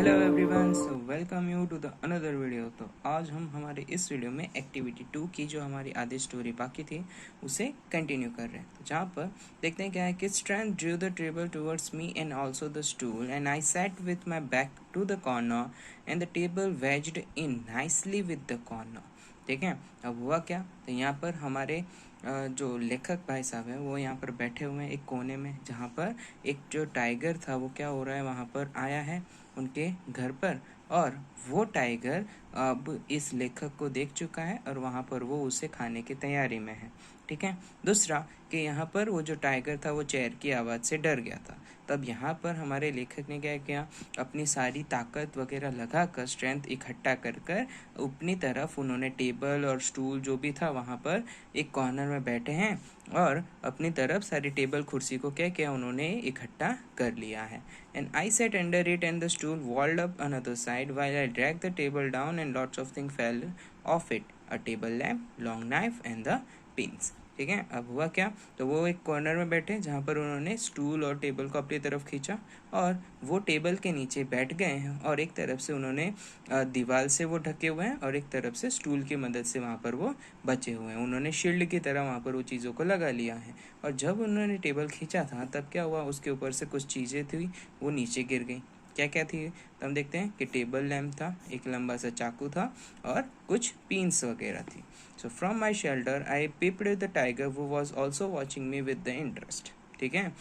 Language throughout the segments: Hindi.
Hello everyone, so welcome you to the another video. तो आज हम हमारे इस वीडियो में एक्टिविटी 2 की जो हमारी आधी स्टोरी बाकी थी उसे कंटिन्यू कर रहे हैं। तो जहाँ पर देखते हैं क्या है कि Strand drew the table towards me and also the stool and I sat with my back to the corner and the table wedged in nicely with the corner. ठीक है, अब हुआ क्या, तो यहाँ पर हमारे जो लेखक भाई साहब हैं वो यहाँ पर बैठे हुए हैं एक कोने में, जहाँ पर एक जो टाइगर था वो क्या हो रहा है, वहाँ पर आया है उनके घर पर, और वो टाइगर अब इस लेखक को देख चुका है और वहाँ पर वो उसे खाने की तैयारी में है। ठीक है, दूसरा कि यहाँ पर वो जो टाइगर था वो चेयर की आवाज़ से डर गया था। तब यहाँ पर हमारे लेखक ने क्या किया, अपनी सारी ताकत वगैरह लगाकर स्ट्रेंथ इकट्ठा कर कर अपनी तरफ उन्होंने टेबल और स्टूल जो भी था वहाँ पर एक कॉर्नर में बैठे हैं और अपनी तरफ सारी टेबल कुर्सी को क्या किया, उन्होंने इकट्ठा कर लिया है। And I sat under it and the stool walled up another side while I dragged the table down and lots of things fell off it. A table lamp, long knife and the pins. ठीक है, अब हुआ क्या, तो वो एक कॉर्नर में बैठे जहाँ पर उन्होंने स्टूल और टेबल को अपनी तरफ खींचा और वो टेबल के नीचे बैठ गए हैं और एक तरफ से उन्होंने दीवार से वो ढके हुए हैं और एक तरफ से स्टूल की मदद से वहाँ पर वो बचे हुए हैं। उन्होंने शील्ड की तरह वहाँ पर वो चीज़ों को लगा लिया है। और जब उन्होंने टेबल खींचा था तब क्या हुआ, उसके ऊपर से कुछ चीज़ें थी वो नीचे गिर गई। क्या क्या थी, तो हम देखते हैं कि टेबल लैम्प था, एक लंबा सा चाकू था और कुछ पिन्स वगैरह थी। So from my shelter I peeped the tiger who was also watching me with the interest. ठीक है,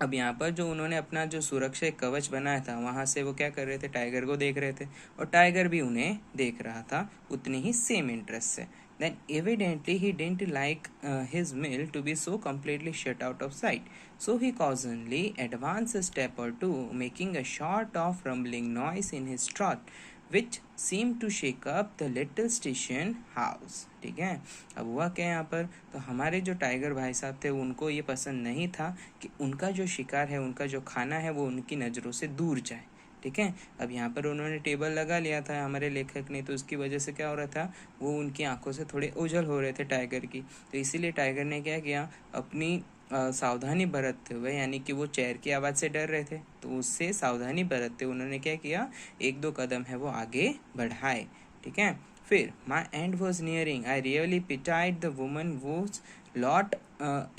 अब यहाँ पर जो उन्होंने अपना जो सुरक्षा कवच बनाया था वहाँ से वो क्या कर रहे थे, टाइगर को देख रहे थे और टाइगर भी उन्हें देख रहा था उतनी ही सेम इंटरेस्ट से। Then evidently he didn't like his meal to be so completely shut out of sight. So he cautiously advanced a step or two, making a sort of rumbling noise in his trot, which seemed to shake up the little station house. ठीक है, अब हुआ क्या यहाँ पर, तो हमारे जो टाइगर भाई साहब थे उनको ये पसंद नहीं था कि उनका जो शिकार है, उनका जो खाना है वो उनकी नज़रों से दूर जाए। ठीक है, अब यहाँ पर उन्होंने टेबल लगा लिया था हमारे लेखक ने, तो उसकी वजह से क्या हो रहा था, वो उनकी आंखों से थोड़े ओझल हो रहे थे टाइगर की। तो इसीलिए टाइगर ने क्या किया, अपनी सावधानी बरतते हुए, यानी कि वो चेयर की आवाज़ से डर रहे थे तो उससे सावधानी बरतते उन्होंने क्या किया, एक दो कदम है वो आगे बढ़ाए। ठीक है, फिर my end was nearing I really pitied the woman whose lot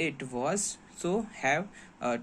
it was so have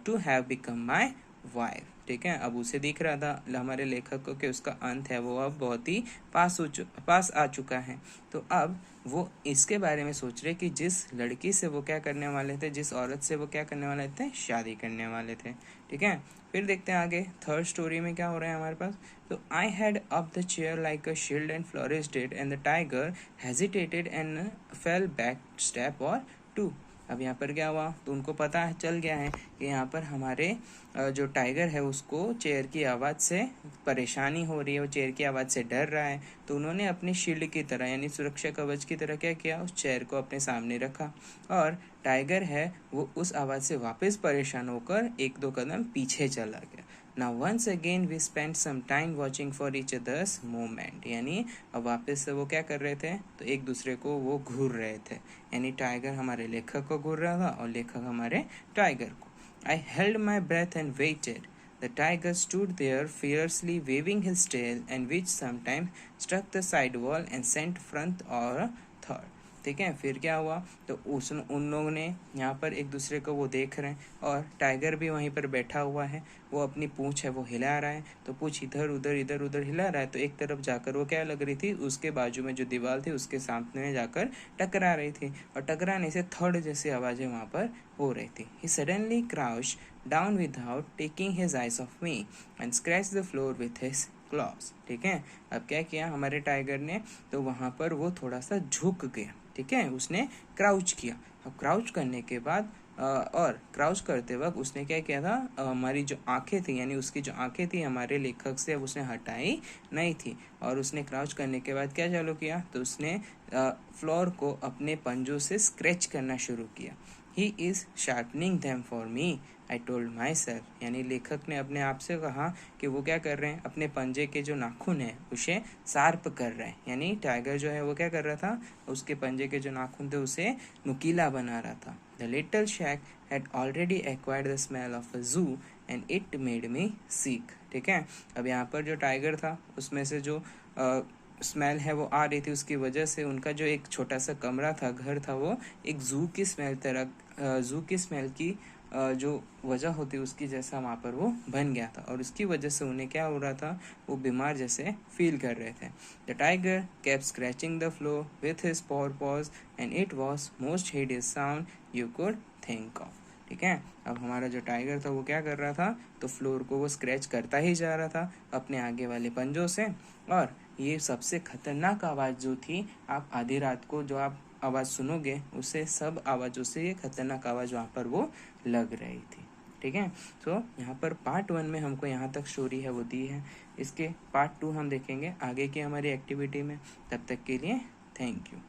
to have become my wife. ठीक है, अब उसे दिख रहा था हमारे लेखक को कि उसका अंत है वो अब बहुत ही पास आ चुका है। तो अब वो इसके बारे में सोच रहे कि जिस लड़की से वो क्या करने वाले थे, जिस औरत से वो क्या करने वाले थे, शादी करने वाले थे। ठीक है, फिर देखते हैं आगे थर्ड स्टोरी में क्या हो रहा है हमारे पास। तो I had up the chair like a shield and flourished it and the tiger hesitated and fell back step और टू। अब यहाँ पर क्या हुआ, तो उनको पता है, चल गया है कि यहाँ पर हमारे जो टाइगर है उसको चेयर की आवाज़ से परेशानी हो रही है, वो चेयर की आवाज़ से डर रहा है। तो उन्होंने अपनी शील्ड की तरह यानी सुरक्षा कवच की तरह क्या किया, उस चेयर को अपने सामने रखा और टाइगर है वो उस आवाज़ से वापस परेशान होकर एक दो कदम पीछे चला गया। Now once again we spent some time watching for each other's movement, यानी अब वापस से वो क्या कर रहे थे, तो एक दूसरे को वो घूर रहे थे, यानी टाइगर हमारे लेखक को घूर रहा था और लेखक हमारे टाइगर को। I held my breath and waited. The tiger stood there fiercely waving his tail and which sometimes struck the side wall and sent front or a third. ठीक है, फिर क्या हुआ, तो उन लोगों ने यहाँ पर एक दूसरे को वो देख रहे हैं और टाइगर भी वहीं पर बैठा हुआ है, वो अपनी पूँछ है वो हिला रहा है, तो पूँछ इधर उधर हिला रहा है, तो एक तरफ जाकर वो क्या लग रही थी, उसके बाजू में जो दीवार थी उसके सामने जाकर टकरा रही थी और टकराने से थर्ड जैसी आवाज़ें वहाँ पर हो रही थी। He suddenly crouched down without taking his eyes off me and scratch the floor with his claws. ठीक है, अब क्या किया हमारे टाइगर ने, तो वहाँ पर वो थोड़ा सा झुक गया। ठीक है, उसने क्राउच किया। अब क्राउच करने के बाद और क्राउच करते वक्त उसने क्या किया था, हमारी जो आंखें थी यानी उसकी जो आंखें थी हमारे लेखक से अब उसने हटाई नहीं थी और उसने क्राउच करने के बाद क्या चालू किया, तो उसने फ्लोर को अपने पंजों से स्क्रैच करना शुरू किया। He is sharpening them for me, I told my self. यानी लेखक ने अपने आप से कहा कि वो क्या कर रहे हैं, अपने पंजे के जो नाखून है उसे शार्प कर रहे हैं। यानी टाइगर जो है वो क्या कर रहा था, उसके पंजे के जो नाखून थे उसे नुकीला बना रहा था। The little shack had already acquired the smell of a zoo and it made me sick. ठीक है, अब यहाँ पर जो टाइगर था उसमें से जो स्मेल है वो आ रही थी, उसकी वजह से उनका जो एक छोटा सा कमरा था, घर था, वो एक जू की स्मेल तरह, जू की स्मेल की जो वजह होती उसकी जैसा वहाँ पर वो बन गया था, और उसकी वजह से उन्हें क्या हो रहा था, वो बीमार जैसे फील कर रहे थे। The tiger kept scratching the floor with his pause and it was most hideous sound you could think of. ठीक है, अब हमारा जो टाइगर था वो क्या कर रहा था, तो फ्लोर को वो स्क्रैच करता ही जा रहा था अपने आगे वाले पंजों से, और ये सबसे खतरनाक आवाज़ जो थी, आप आधी रात को जो आप आवाज़ सुनोगे उससे सब आवाज़ों से ये खतरनाक आवाज़ वहाँ पर वो लग रही थी। ठीक है, तो यहाँ पर पार्ट 1 में हमको यहाँ तक स्टोरी है वो दी है, इसके पार्ट 2 हम देखेंगे आगे की हमारी एक्टिविटी में। तब तक के लिए थैंक यू।